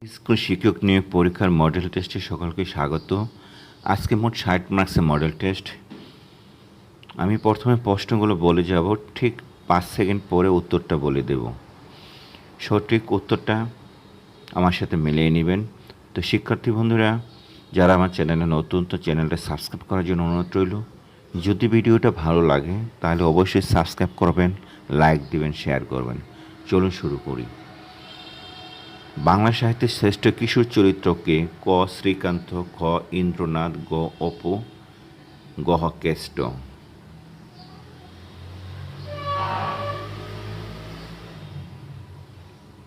School শিক্ষক নিয়োগ পরীক্ষার মডেল টেস্টে সকলকে স্বাগত। আজকে মোট 60 মার্কসের মডেল টেস্ট। আমি প্রথমে প্রশ্নগুলো বলে যাব, ঠিক 5 সেকেন্ড পরে উত্তরটা বলে দেব। সঠিক উত্তরটা আমার সাথে মিলিয়ে নেবেন। তো শিক্ষার্থী বন্ধুরা, যারা আমার চ্যানেলে নতুন, তো চ্যানেলটা সাবস্ক্রাইব করার জন্য অনুরোধ রইল। যদি ভিডিওটা ভালো লাগে তাহলে অবশ্যই সাবস্ক্রাইব করবেন, লাইক দিবেন, শেয়ার করবেন। চলুন শুরু করি। বাংলা সাহিত্যের শ্রেষ্ঠ কিশোর চরিত্রকে? ক শ্রীকান্ত, খ ইন্দ্রনাথ, গ অপু, গ কেষ্ট।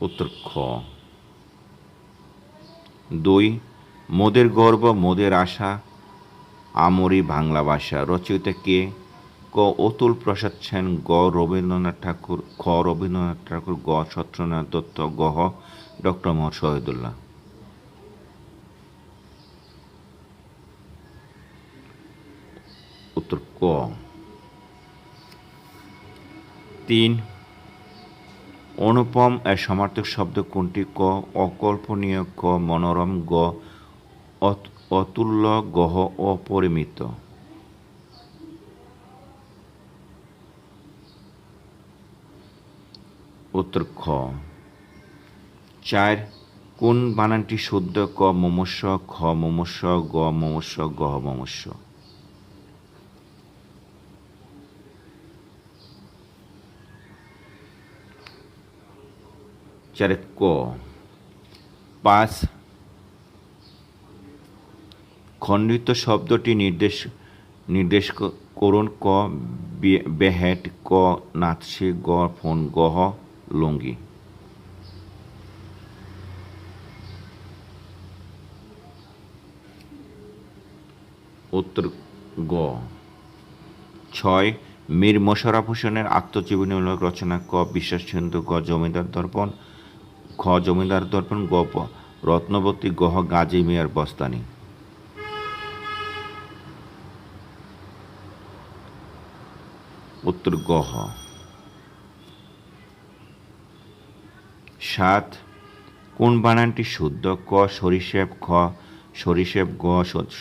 উত্তর খ। 2 মোদের গর্ব মোদের আশা আমরি বাংলা ভাষা, রচয়িতা কে? ক অতুল প্রসাদ সেন, গ রবীন্দ্রনাথ ঠাকুর, খ রবীন্দ্রনাথ ঠাকুর, গ সত্যেন্দ্রনাথ দত্ত, গ ডক্টর মোহাম্মদ শহীদুল্লাহ। উত্তর ক। 3 অনুপম এর সমার্থক শব্দ কোনটি? ক অকল্পনীয়, ক মনোরম, গ অতুল্য, গহ অপরিমিত। উত্তর খ। 4 কোন বানানটি শুদ্ধ? ক মুমূর্ষ, খ মুমূর্ষ, গ মুমূর্ষ, গহ মুমূর্ষ। চারে ক। 5 খণ্ডিত শব্দটি নির্দেশ করুন। ক বেহেট, ক নাৎসি, গ ফোন, গহ লুঙ্গি। উত্তর গ। 6 মীর মোশাররফ হোসেনের আত্মজীবনীমূলক রচনা? ক বিশ্বাসচন্দ্র, গ জমিদার দর্পণ, খ জমিদার দর্পণ, গ রত্নবতী, গহ গাজী মিয়ার বস্তানি। উত্তর গহ। 7 কোন বানানটি শুদ্ধ? ক সরিষেপ, খ সরিষেপ, গ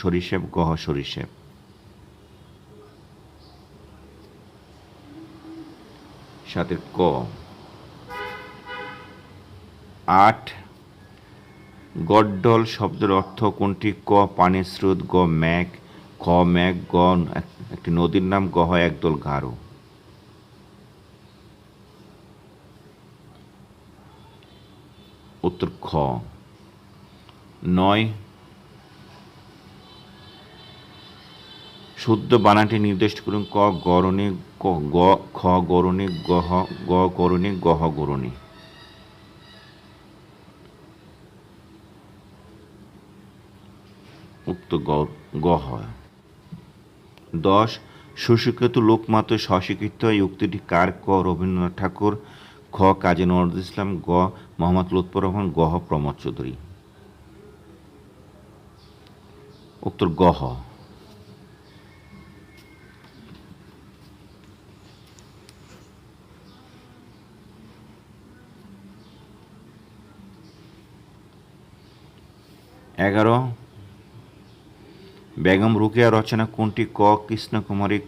সরিষেপ, গহ সরিষেপ। সাতের ক। 8 গড্ডল শব্দের অর্থ কোনটি? ক পানির স্রোত, গ মেঘ, খ মেঘ, গ একটি নদীর নাম, গহ একদল গারো। উত্তর খ। 9 শুদ্ধ বানানটি নির্দেশ করুন। ক গরণী, গ খ গরণী, গ গরণী, গহ গরণী। উক্ত গহ। 10 সুশিক্ষিত লোকমাত্র স্বশিক্ষিত, এই উক্তিটি কার? ক রবীন্দ্রনাথ ঠাকুর, খ কাজী নজরুল ইসলাম, গ মোহাম্মদ লুৎফর রহমান, গহ প্রমোদ চৌধুরী। উত্তর গহ। 11 বেগম রোকেয়া রচনা কোনটি? ক কৃষ্ণকুমারী,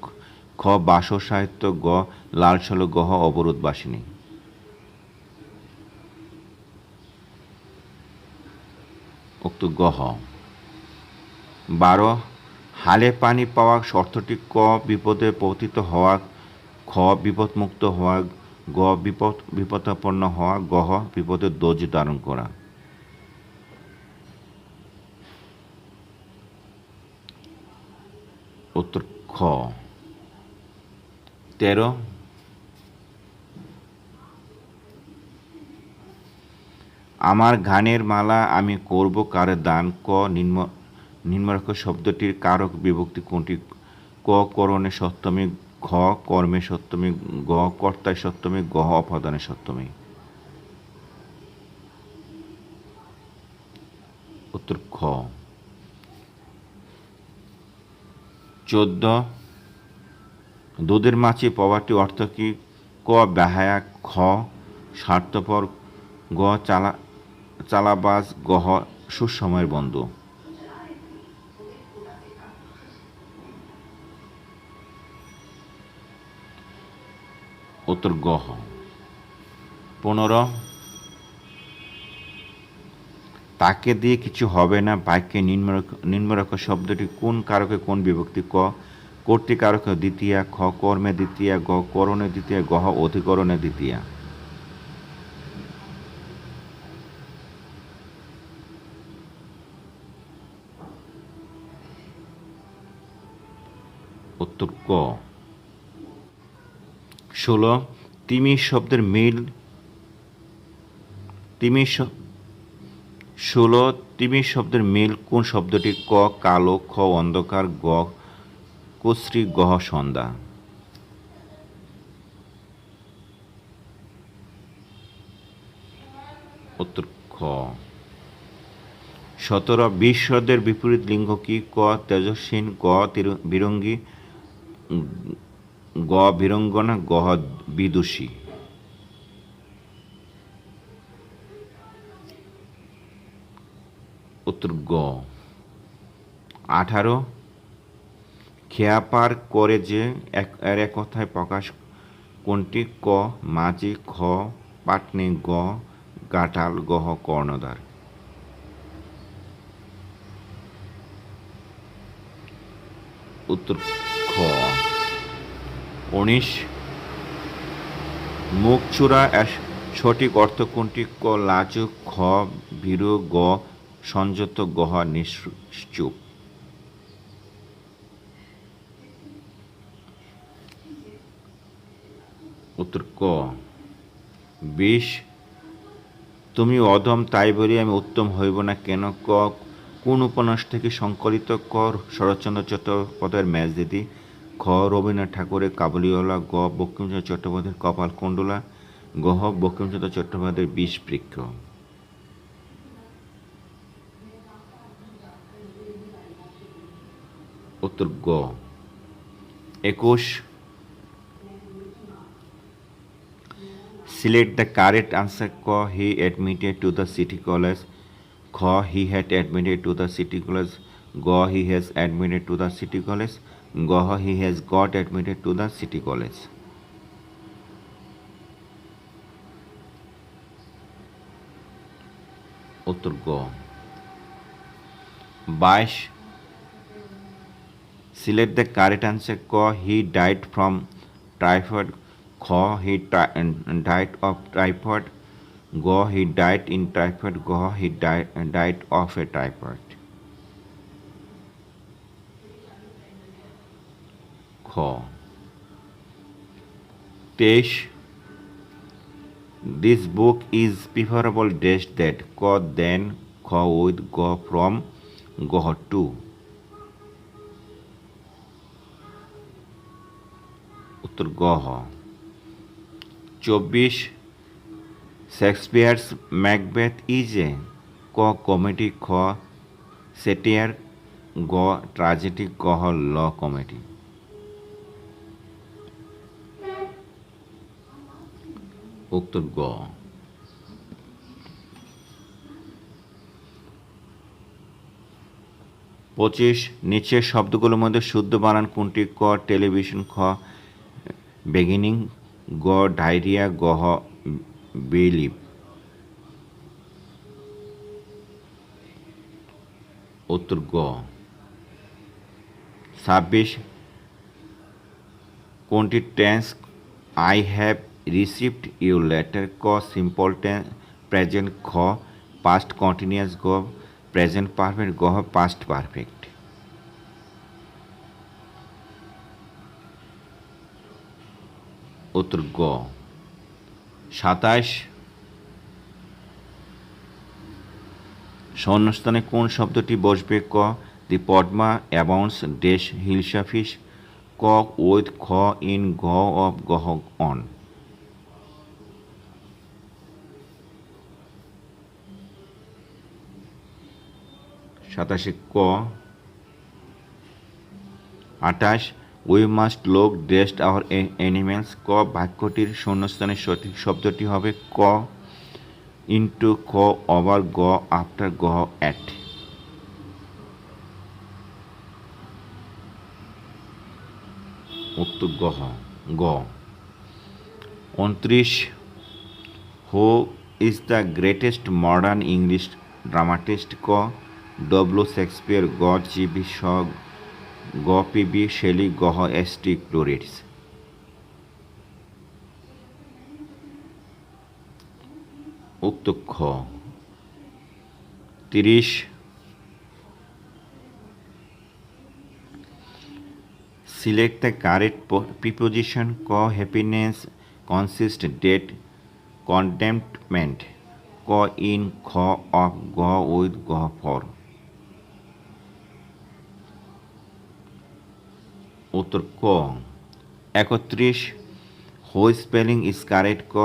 খ বাসর সাহিত্য, গ লাল সালু, গহ অবরোধবাসিনী। উক্ত গহ। 12 হালে পানি পাওয়া অর্থটি? ক বিপদে পতিত হওয়া, খ বিপদমুক্ত হওয়া, গ বিপদাপন্ন হওয়া, গহ বিপদের দোজ ধারণ করা। উত্তর খ। 13 আমার গানের মালা আমি করব কারে দান? ক নিম্নরেখা শব্দটির কারক বিভক্তি কোনটি? ক করণে সপ্তমী, খ কর্মে সপ্তমী, গ কর্তায় সপ্তমী, গহ অপাদানে সপ্তমী। উত্তর খ। 14 দুধের মাছি পাওয়াটি অর্থ কি? ক বেহায়া, খ স্বার্থপর, গ চালাবাজ, গহ সুসময়ের বন্ধু। উত্তর গহ। 15, তাকে দিয়ে কিছু হবে না বাক্যে নিম্নরেখা শব্দটি কোন কারকে কোন বিভক্তি? ক কর্তৃকারকে দ্বিতীয়া, খ কর্মে দ্বিতীয়া, গ করণে দ্বিতীয়া, গহ অধিকরণে দ্বিতীয়া। উত্তর ক। 16, তিমির শব্দের মিল। 16, তিমির শব্দের মিল কোন শব্দটি? ক কালো, খ অন্ধকার, গ কুশ্রী, গহ সন্ধ্যা। উত্তর খ। 17, বিশ্বদের বিপরীত লিঙ্গ কি? ক তেজস্বিন, গ বীরঙ্গী, গ বীরঙ্গনা, গহ বিদুষী। উত্তর গ। 18, খেয়া পার করে যে এর এক কথায় প্রকাশ কোনটি? ক মাঝি, খ পাটনি, গ গাঁঠাল, গহ কর্ণধার। উত্তর খ। 19, মুখ চূড়া এর সঠিক অর্থ কোনটি? ক লাজুক, খ ভীরু, গ সংযত, গহ নিশ্চুপ। উত্তর ক। 20, তুমি অধম তাই বলি আমি উত্তম হইব না কেন? ক কোন উপন্যাস থেকে সংকলিত? ক শরৎচন্দ্র চট্টোপাধ্যায়ের মেজদিদি, খ রবীন্দ্রনাথ ঠাকুরের কাবুলিওয়ালা, গ বঙ্কিমচন্দ্র চট্টোপাধ্যায়ের কপালকুণ্ডলা, গহ বঙ্কিমচন্দ্র চট্টোপাধ্যায়ের বিষবৃক্ষ। উত্তর গ। 21, select the correct answer. ক he admitted to the city college, খ he had admitted to the city college, গ he has admitted to the city college, গহ he has got admitted to the city college। উত্তর গ। 22, select the correct answer. ক he died from typhoid, খ he died of typhoid, গ he died in typhoid, গহ he died of a typhoid। খ। 23, this book is preferable dash that? ক then, খ with, গ from, গহ to। উত্তর গহ। 24, শেক্সপিয়ার্স ম্যাকবেথ ইজ এ? ক কমেডি, খ সেটিয়ার, গ ট্রাজেডি, গহ ল কমেডি। উত্তর গ। পঁচিশ, নিচের শব্দগুলোর মধ্যে শুদ্ধ বানান কোনটি? ক টেলিভিশন, খ বেগিনিং, গ ডায়রিয়া, গহ বিলিভ। উত্তর গ। 26, কোনটি tense? I have received your letter, ক সিম্পল প্রেজেন্ট, খ পাস্ট কন্টিনিউয়াস, গ প্রেজেন্ট পারফেক্ট, গহ পাস্ট পারফেক্ট। উত্তর গ। 27, শূন্যস্থানে কোন শব্দটি বসবে? ক the Padma abounds dash hilsa fish, ক উইথ, খ ইন, গ অফ, গহ অন। 27 ক। 28, we must look dressed our animals, ক বাক্যটির শূন্যস্থানের সঠিক শব্দটি হবে ক ইন্টু ক ওভার গ আফটার গ অ্যাট। উত্তর গ। 29 who is the greatest modern English dramatist? ক ডব্লিউ শেক্সপিয়ার, গ জিবি শ, গ পিবি শেলি, গ এস টি ক্লোরিটস। উত্তর খ। 30 সিলেক্ট দ্য কারেক্ট প্রিপোজিশন। ক হ্যাপিনেস, কনসিস্ট, ডেট, কন্টেম্পমেন্ট, ক ইন, খ অফ, গ উইথ, গ ফর। উত্তর ক। 31 হু স্পেলিং ইজ কারেক্ট? ক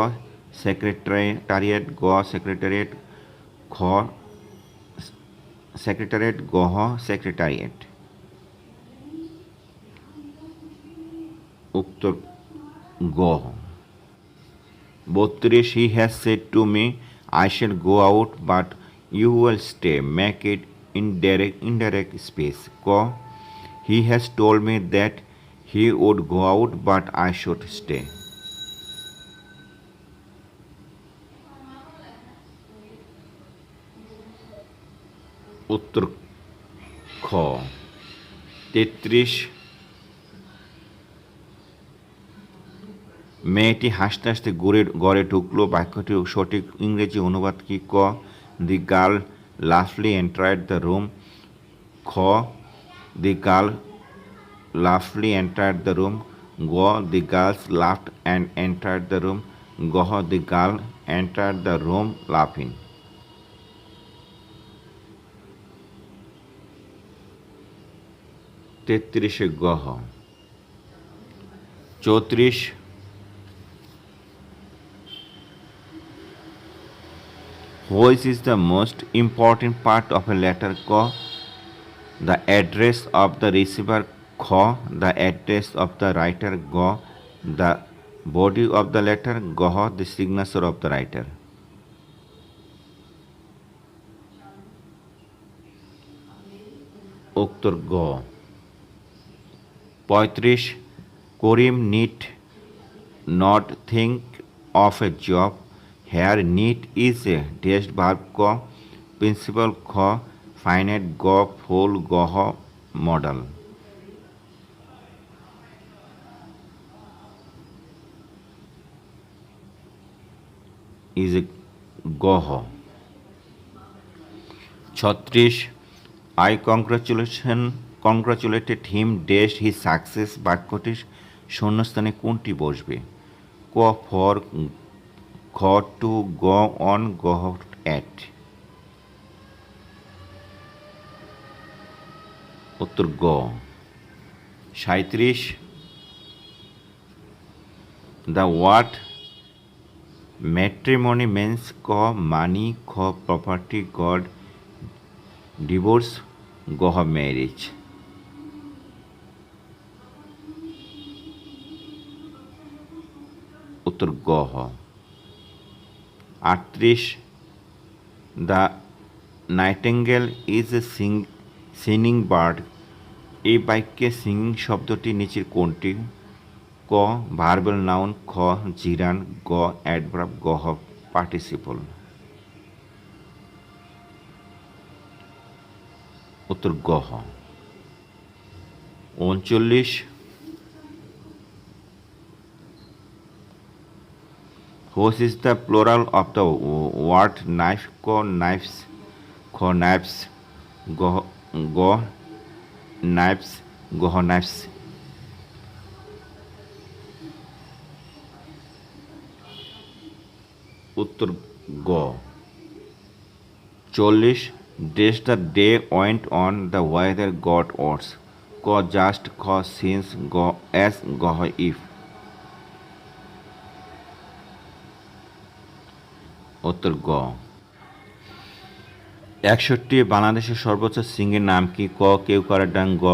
সেক্রেটারিয়েট, গ সেক্রেটারিয়েট, খ সেক্রেটারিয়েট, গ সেক্রেটারিয়েট। উত্তর গ। 32 he has said to me I shall go out but you will stay, make it indirect speech. ক he has told me that he would go out but I should stay. উত্তর খ। 33 মেয়েটি হাসতে হাসতে গড়ে ঢুকলো, বাক্যটির সঠিক ইংরেজি অনুবাদ কি? ক দি গার্ল লাফলি এন্টার্ড দ্য রুম, খ দি গার্ল লাফলি এন্টার্ড দ্য রুম, গ the girls laughed and entered the room, গ the girl entered the room লাফিং। 33 গ। 34 Which is the most important part of a letter? Q. The address of the receiver. Q. The address of the writer. G. The body of the letter. G. The signature of the writer. উত্তর গ। 35 Karim need not think of a job. Here need is a dash verb. Q. Principal. Q. Finite. G. Full. G. Model. Is a G. 36 I congratulated him dash his success. বাক্যটির শূন্যস্থানে কোনটি বসবে? ক for, খ two, গ on, গ at. উত্তর গ। 37 দ্য ওয়ার্ড ম্যাট্রিমনি means? ক মানি, খ প্রপার্টি, গড ডিভোর্স, গ ম্যারেজ। উত্তর গ। 38 the Nightingale is a seeing bird. এই বাক্যে সিঙ্গিং শব্দটি নিচের কোনটি? ক ভার্বাল নাউন, খ জিরান, গ অ্যাডভার্ব, গ পার্টিসিপল। উত্তর গ। 39 Which is the plural of the word knife? ক knives, খ knives, গ knives, গ knives। উত্তর গ। 40 Dash the day went on, the weather got worse. ক just, খ since, গ as, গ if। উত্তর গ। 61 বাংলাদেশের সর্বোচ্চ সিংহের নাম কি? ক কেওক্রাডাং, গ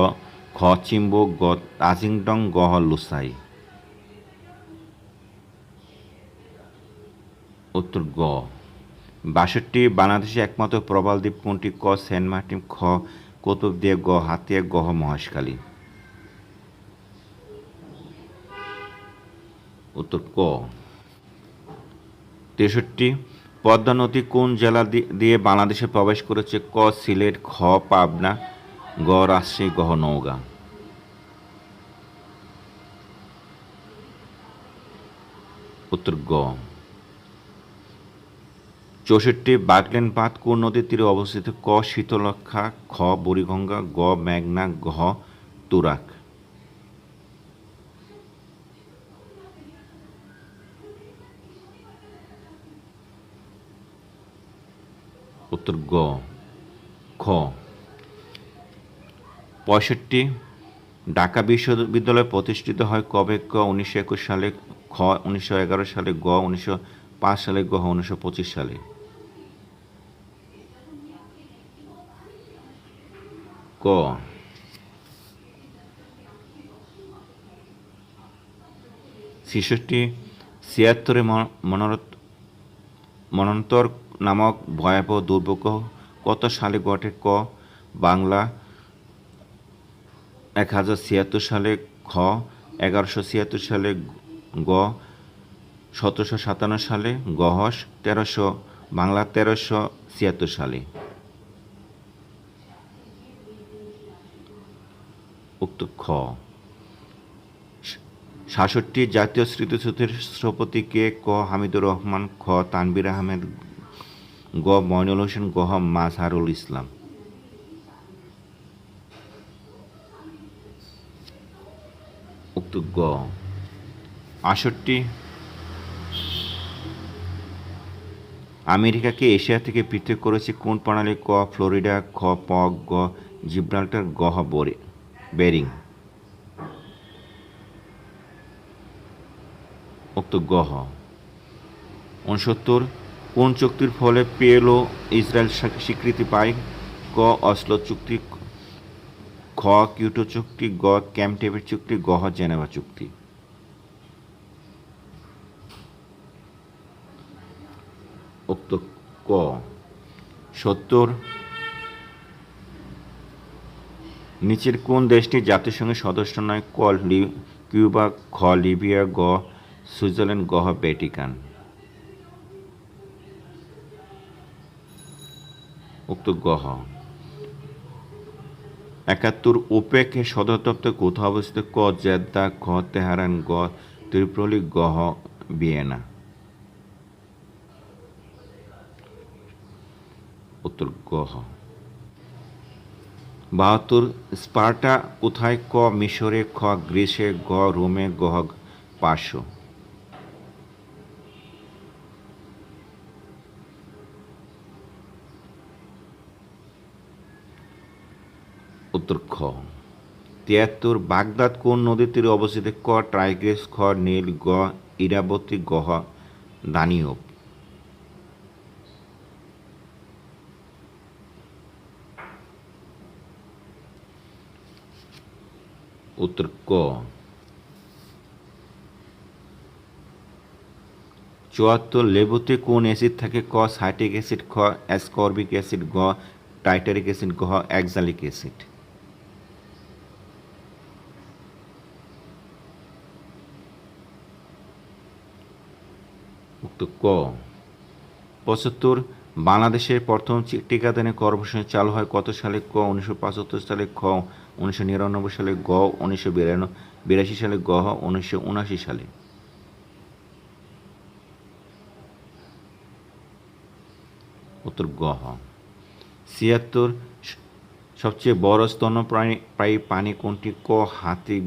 খ চিম্বুক, গ তাজিংডং, গ লুসাই। উত্তর গ। 62 বাংলাদেশে একমাত্র প্রবাল দ্বীপ কোনটি? ক সেন্ট মার্টিন, খ কুতুব দ্বীপ, গ হাতিয়া, গ মহেশখালী। উত্তর ক। 63 পদ্মা নদী কোন জেলা দিয়ে বাংলাদেশে প্রবেশ করেছে? ক সিলেট, খ পাবনা, গ রাজশাহী, গ নওগাঁ। উত্তর গ। 64 বাগলেন বাঁধ কোন নদীর তীরে অবস্থিত? ক শীতলক্ষ্যা, খ বুড়িগঙ্গা, গ মেঘনা, ঘ তুরাগ। উত্তর গ। খ। 65 ঢাকা বিশ্ববিদ্যালয় প্রতিষ্ঠিত হয় কবে? ক 1921 সালে, খ 1911 সালে, গ 1905 সালে, গ 1925 সালে। ক। 66 76 মন্বন্তর নামক ভয়াবহ দুর্ভিক্ষ কত সালে ঘটে? ক বাংলা 1076 সালে, খ 1176 সালে, গ 1757 সালে, গ 1376 সালে। উত্তর খ। 67 জাতীয় স্মৃতিসৌধের স্থপতি কে? ক হামিদুর রহমান, খ তানভীর আহমেদ, গ মইনুল হোসেন, গ মাজহারুল ইসলাম। উত্তর গ। 68 আমেরিকাকে এশিয়া থেকে পৃথক করেছে কোন প্রণালী? ক ফ্লোরিডা, খ পক, গ জিব্রাল্টার, গ বেরিং। উত্তর গ। 69 কোন চুক্তির ফলে পিএলও ইসরায়েল স্বীকৃতি পায়? ক অসলো চুক্তি, খ কিয়োটো চুক্তি, গ ক্যাম্প ডেভিড চুক্তি, গ জেনেভা চুক্তি। উত্তর ক। 70 নিচের কোন দেশটি জাতিসংঘের সদস্য নয়? ক কিউবা, খ লিবিয়া, গ সুইজারল্যান্ড, গ ভ্যাটিকান। উত্তর গ। 71 ওপেক এর সদর দপ্তর কোথায় অবস্থিত? ক জেদ্দা, খ তেহরান, গ ত্রিপোলি, গ ভিয়েনা। উত্তর গ। 72 স্পার্টা কোথায়? ক মিশরে, খ গ্রিসে, গ রোমে, গ পার্শ্ব। উত্তর খ। 73 বাগদাদ কোন নদীর তীরে অবস্থিত? ক টাইগ্রিস, খ নীল, গ ইরাবতী, গ দানিউব। উত্তর ক। 74 লেবুতে কোন অ্যাসিড থাকে? ক সাইট্রিক অ্যাসিড, খ অ্যাসকর্বিক অ্যাসিড, গ টাইটারিক অ্যাসিড, গ অ্যাক্সালিক অ্যাসিড। উত্তর ক। 75 বাংলাদেশের প্রথম টিকাদান কর্মসূচি চালু হয় কত সালে? ক 1975 সালে, খ 1999 সালে, গ 1982 সালে, গ 1979 সালে। উত্তর গ। 76 সবচেয়ে বড় স্তন্যপায়ী প্রাণী কোনটি? ক হাতি,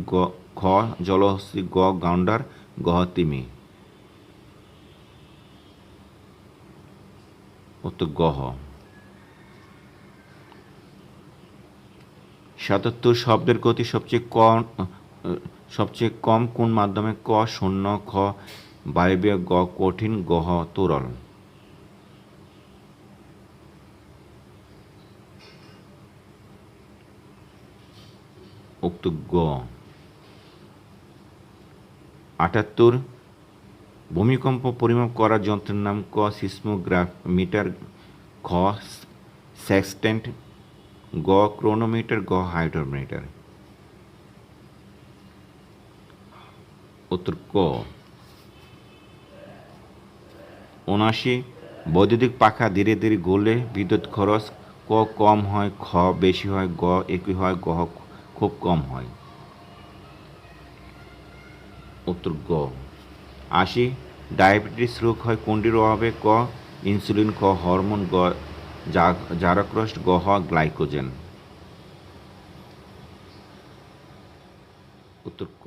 খ জলহস্তী, গ গান্ডার, গ তিমি। উত্তর গ। 77 শব্দের গতি সবচেয়ে কম কোন মাধ্যমে? ক শূন্য, খ বায়বীয়, গ কঠিন, গ তরল। উত্তর গ। 78 ভূমিকম্প পরিমাপ করার যন্ত্রের নাম ক সিসমোগ্রাফ মিটার, খ সেক্সটেন্ট, গ ক্রোনোমিটার, গ হাইড্রোমিটার। উত্তর ক ৭৯। বৈদ্যুতিক পাখা ধীরে ধীরে গলে বিদ্যুৎ খরচ ক কম হয়, খ বেশি হয়, গ একই হয়, গ খুব কম হয়। উত্তর গ ৮০। ডায়াবেটিস রোগ হয় কোনটির অভাবে? ক ইনসুলিন, খ হরমোন, গ জারক্রস্ট, গ গ্লাইকোজেন। উত্তর ক